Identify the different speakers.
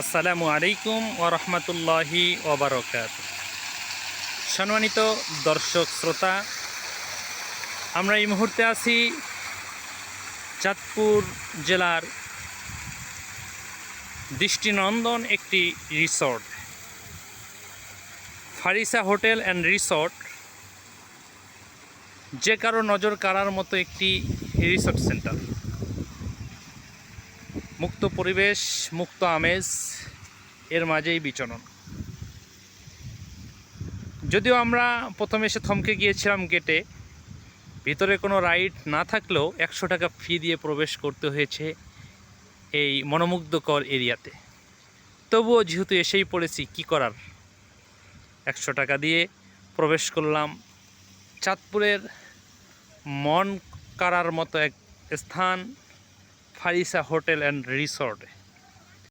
Speaker 1: আসসালামু আলাইকুম ওয়া রাহমাতুল্লাহি ওয়া বারাকাতুহু। সম্মানিত দর্শক শ্রোতা, আমরা এই মুহূর্তে আছি চাঁদপুর জেলার দৃষ্টিনন্দন একটি resort, Farisa hotel and resort. যে কারো নজর কাড়ার মতো একটি রিসর্ট সেন্টার। মুক্ত পরিবেশ, মুক্ত আমেজ, এর মাঝেই বিচরণ। যদিও আমরা প্রথমে এসে থমকে গিয়েছিলাম গেটে, ভিতরে কোনো রাইড না থাকলেও 100 টাকা ফি দিয়ে প্রবেশ করতে হয়েছে এই মনোমুগ্ধকর এরিয়াতে। তবুও যেহেতু এসেই পড়েছি, কি করার, 100 টাকা দিয়ে প্রবেশ করলাম চাঁদপুরের মন কাড়ার মতো এক স্থান, ফারিসা হোটেল অ্যান্ড রিসর্টে।